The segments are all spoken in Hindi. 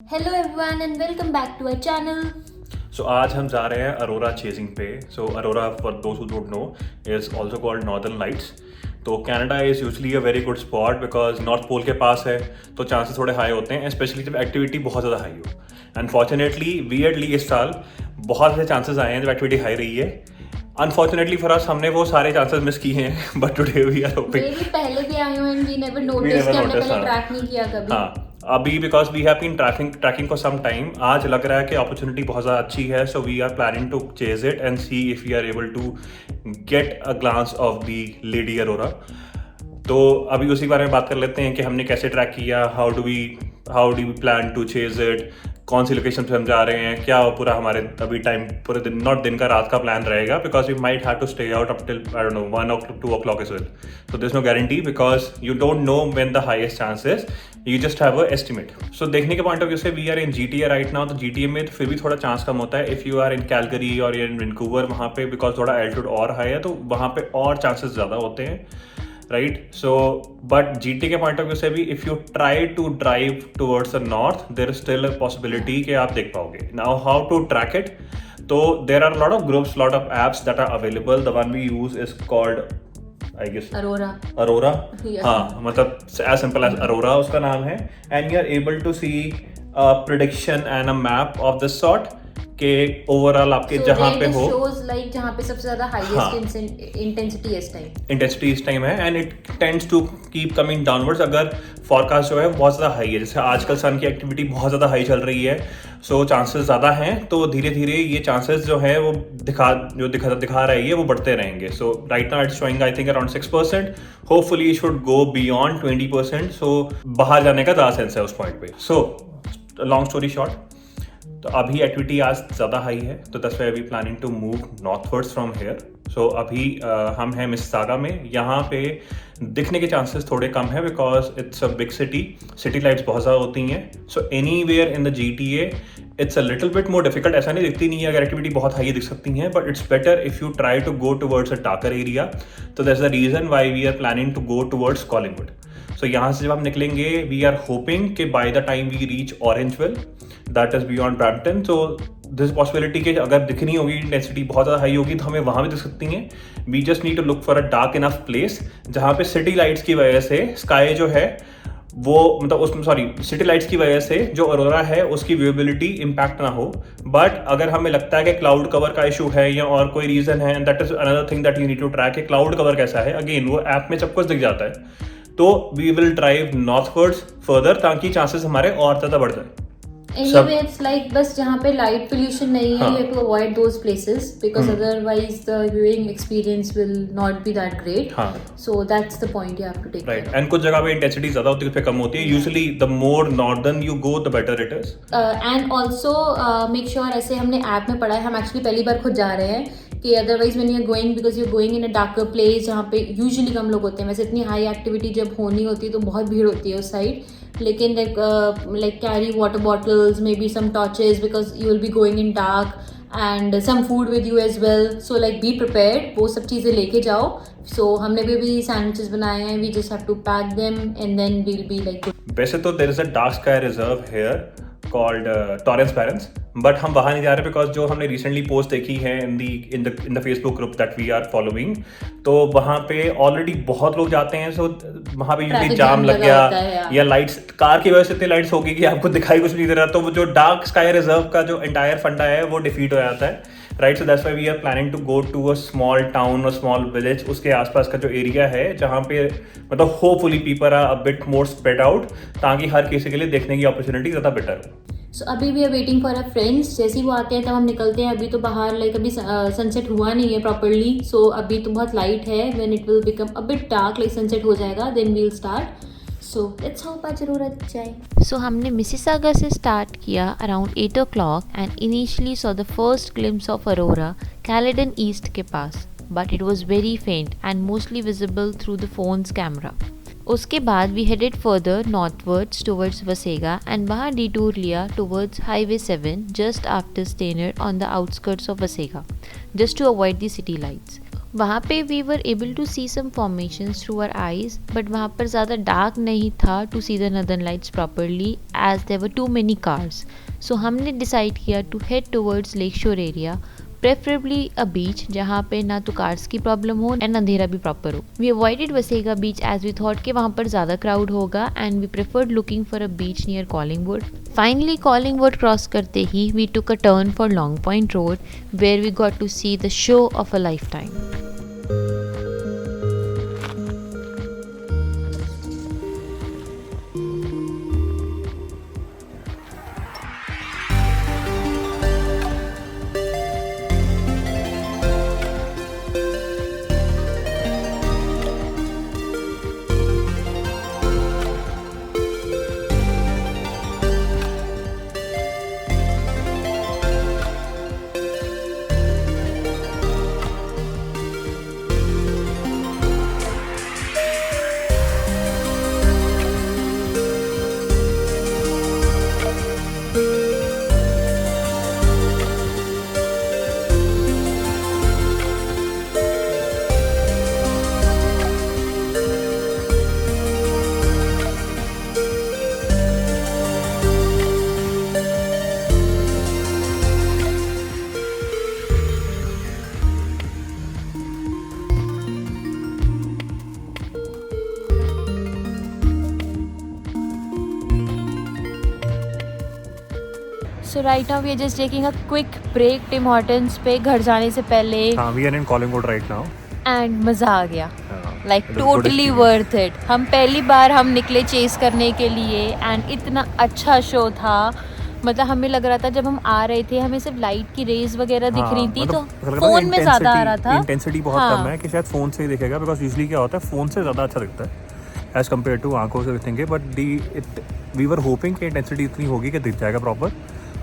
Hello everyone and welcome back to our channel. So आज हम जा रहे हैं अरोरा चेजिंग पे. So Arora, for those who don't know, is also called Northern Lights. तो Canada is usually a very good spot because north pole के पास है, तो चांसेस थोड़े हाई होते हैं, स्पेशली जब एक्टिविटी बहुत ज़्यादा हाई हो. अनफॉर्चुनेटली वियर्डली इस साल बहुत से चांसेस आए हैं जब एक्टिविटी हाई रही है. अनफॉर्चुनेटली फॉर अस हमने वो सारे चांसेस मिस किए हैं, but today we are hoping. मैं भी पहले भी आई हूँ and we never noticed कि हमने पहले ट्रैक नहीं किया कभी. हाँ, अभी because we have been tracking for some time, आज लग रहा है कि अपॉर्चुनिटी बहुत ज़्यादा अच्छी है. So we are planning to chase it and see if we are able to get a glance of the lady aurora. तो अभी उसी के बारे में बात कर लेते हैं कि हमने कैसे ट्रैक किया, how do we plan to chase it, कौन सी लोकेशन पे हम जा रहे हैं, क्या पूरा हमारे अभी टाइम पूरे दिन, नॉट दिन का रात का प्लान रहेगा, because we might have to stay out up till I don't know 1 or 2 o'clock as well. So there's no guarantee because you don't know when the highest chance is, you just have a estimate. So देखने के पॉइंट ऑफ व्यू से we are in GTA right now, तो GTA में फिर भी थोड़ा चांस कम होता है. If you are in Calgary और इन वैंकूवर, वहाँ पे बिकॉज थोड़ा एल्टीट्यूड और हाई है, तो वहाँ पे और चांसेस ज़्यादा होते हैं, राइट. सो बट GTA के पॉइंट ऑफ व्यू से भी if you try to drive towards the north, there is still a possibility कि आप देख पाओगे. Now how to track it, तो there are lot of groups, lot of apps that are available. The one we use is called I guess Aurora. हाँ, मतलब एज सिंपल एज अरोरा उसका नाम है. And you are able to see prediction and a map of this sort के ओवरऑल आपके जहाँ पे हो, लाइक जहाँ पे सबसे ज्यादा हाईएस्ट इंटेंसिटी इस टाइम है, and it tends to keep coming downwards अगर फॉरकास्ट जो है बहुत ज़्यादा हाई है. जैसे आजकल सन की एक्टिविटी बहुत ज़्यादा हाई चल रही है, सो चांसेस ज़्यादा हैं, तो धीरे धीरे ये चांसेस जो है वो दिखा रहा है ये वो बढ़ते रहेंगे. So right now it's showing I think around 6%. Hopefully it should go beyond 20%. So बाहर जाने का ज़्यादा सेंस है उस पॉइंट पे. सो लॉन्ग स्टोरी शॉर्ट, तो अभी एक्टिविटी आज ज़्यादा हाई है, तो that's why we planning to move northwards from here. So अभी हम हैं मिसिसागा में. यहाँ पे दिखने के चांसेस थोड़े कम है because it's a big city lights बहुत ज़्यादा होती हैं. So anywhere in the GTA it's a little bit more difficult. ऐसा नहीं दिखती नहीं है, अगर एक्टिविटी बहुत हाई दिख सकती हैं, but it's better if you try to go towards a darker area. तो that's the reason why we are planning to go towards Collingwood. So यहाँ से जब हम निकलेंगे, वी आर होपिंग कि by the time we reach Orangeville, that is beyond Brampton. So this possibility कि अगर दिखनी होगी, इंटेंसिटी बहुत ज़्यादा हाई होगी, तो हमें वहाँ भी दिख सकती हैं. We just need to look for a dark enough place जहाँ पे सिटी लाइट्स की वजह से स्काई जो है वो, मतलब उसमें सिटी लाइट्स की वजह से जो अरोरा है उसकी विजिबिलिटी इम्पैक्ट ना हो. बट अगर हमें लगता है कि क्लाउड कवर का इशू है या और कोई रीज़न है, and that is another thing that you need to track. Cloud cover कैसा है, अगेन वो ऐप में सब कुछ दिख जाता है. तो we will drive northwards further ताकि चांसेस हमारे और ज़्यादा बढ़ जाए. Anyway, it's like बस जहाँ पे light pollution नहीं है, you have to avoid those places because otherwise the viewing experience will not be that great. So that's the point you have to take. Right. And कुछ जगह पे intensity ज़्यादा होती है, कुछ पे कम होती है. Usually the more northern you go, the better it is. And also make sure, ऐसे हमने ऐप में पढ़ा है, हम एक्चुअली पहली बार खुद जा रहे हैं, कि otherwise when you are going, because you are going in a darker place जहाँ पे यूजुअली कम लोग होते हैं. वैसे इतनी हाई एक्टिविटी जब होनी होती है तो बहुत भीड़ होती है उस साइड, लेकिन like carry water bottles, maybe some torches because you will be going in dark, and some food with you as well. So like be prepared, वो सब चीज़ें लेके जाओ. So हमने भी सैंडविचेस बनाए हैं, we just have to pack them and then we'll be like good. वैसे तो there is a dark sky reserve here called Torrens Barrens, but हम वहाँ नहीं जा रहे बिकॉज जो हमने रिसेंटली पोस्ट देखी है in the Facebook group that we are following, तो वहाँ पे ऑलरेडी बहुत लोग जाते हैं. सो वहाँ पे यूजली जाम लग गया या लाइट्स, कार की वजह से इतनी लाइट्स होगी कि आपको दिखाई कुछ नहीं दे रहा, तो वो जो डार्क स्काई रिजर्व का जो एंटायर फंडा है वो डिफीट हो जाता है, right. So that's why we are planning to go to a small town और स्मॉल विलेज. उसके आसपास का जो एरिया है जहाँ पे मतलब hopefully people are a bit more spread out, ताकि हर किसी के लिए देखने की अपॉर्चुनिटी ज़्यादा बेटर हो. सो अभी we are waiting for a friends. जैसे ही वो आते हैं तब हम निकलते हैं. अभी तो बाहर लाइक अभी सनसेट हुआ नहीं है प्रॉपरली, सो अभी तो बहुत लाइट है. When it will become a bit dark, like sunset हो जाएगा, then we will start. So let's hope आज जरूरत जाए. सो हमने मिसिसागा से स्टार्ट किया around 8 o'clock and initially saw the first glimpse of aurora Caledon East के पास, but it was very faint and mostly visible through the phones camera. उसके बाद we headed further northwards towards Wasaga and वहाँ डिटूर लिया towards highway 7 just after Stayner on the outskirts of Wasaga, just to avoid the city lights. वहाँ पे we were able to see some formations through our eyes, but वहाँ पर ज़्यादा डार्क नहीं था to see the northern lights properly as there were too many cars. So हमने डिसाइड किया to head towards lake shore area, preferably a beach जहाँ पे ना तो कार्स की प्रॉब्लम हो एंड अंधेरा भी प्रॉपर हो. We avoided Wasaga beach as we thought कि वहाँ पर ज़्यादा क्राउड होगा and we preferred looking for a beach near Collingwood. Finally Collingwood cross करते ही we took a turn for Long Point Road where we got to see the show of a lifetime. So right now we are just taking a quick break Tim Hortons पे घर जाने से पहले. हाँ, we are in Collingwood right now. And मज़ा आ गया. Like it was good totally experience. Worth it. हम पहली बार हम निकले चेस करने के लिए एंड इतना अच्छा शो था. मतलब हमें लग रहा था जब हम आ रहे थे हमें सिर्फ लाइट की रेज वगैरह दिख रही थी, तो फोन में ज़्यादा आ रहा था. इंटेंसिटी बहुत हाँ. कम है कि शायद फोन से ही दिखेगा, बिकॉज यूजुअली क्या होता है फोन से ज़्यादा अच्छा दिखता है एज कम्पेयर टू आंखों से दिखेंगे. बट वी वर होपिंग कि इंटेंसिटी इतनी होगी कि दिख जाएगा प्रॉपर,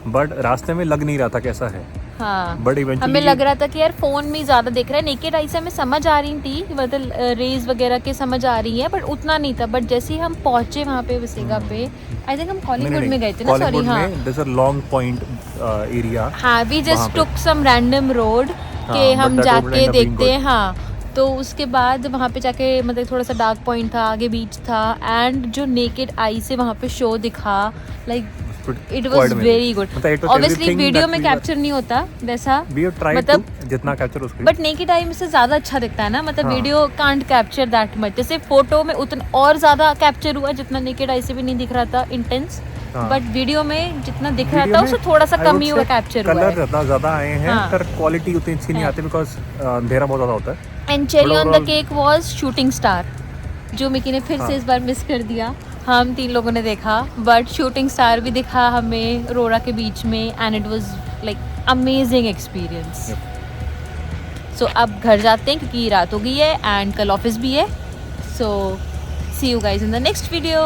बट रास्ते में लग नहीं रहा था कैसा है. हाँ, बट इवेंचुअली हमें लग रहा था कि यार फोन में ज़्यादा दिख रहा है. नेकेड आई से हमें समझ आ रही थी, मतलब रेज वगैरह के समझ आ रही है, बट उतना नहीं था. बट जैसे ही हम पहुंचे वहाँ पे वसेगा पे, आई थिंक हम कॉलिंगवुड में गए थे ना. सॉरी, हाँ, this a Long Point area. हाँ, we just took some random road के but हम that road जाके ended up being देखते हैं. हाँ, तो उसके बाद वहाँ पे जाके मतलब थोड़ा सा डार्क पॉइंट था, आगे बीच था, एंड जो नेकेड आई से वहाँ पे शो दिखा, like it was very good. Obviously video में कैप्चर नहीं होता वैसा, मतलब जितना कैप्चर उसको, बट नेकेड आई में से ज्यादा अच्छा दिखता है ना. मतलब video can't capture that much. जैसे फोटो में उतना और ज्यादा कैप्चर हुआ जितना नेकेड आई से भी नहीं दिख रहा था इंटेंस, बट वीडियो में जितना दिख रहा था उससे थोड़ा सा कम ही हुआ कैप्चर हुआ है. कलर ज्यादा आए हैं, हाँ. पर क्वालिटी उतनी अच्छी नहीं आती बिकॉज अंधेरा बहुत ज्यादा होता है. And cherry on the cake was shooting star, जो मिकी ने फिर से इस बार मिस कर दिया. हम 3 लोगों ने देखा, बट शूटिंग स्टार भी दिखा हमें रोरा के बीच में, and it was like amazing experience. So अब घर जाते हैं क्योंकि रात हो गई है एंड कल ऑफिस भी है. So see you guys in the next video.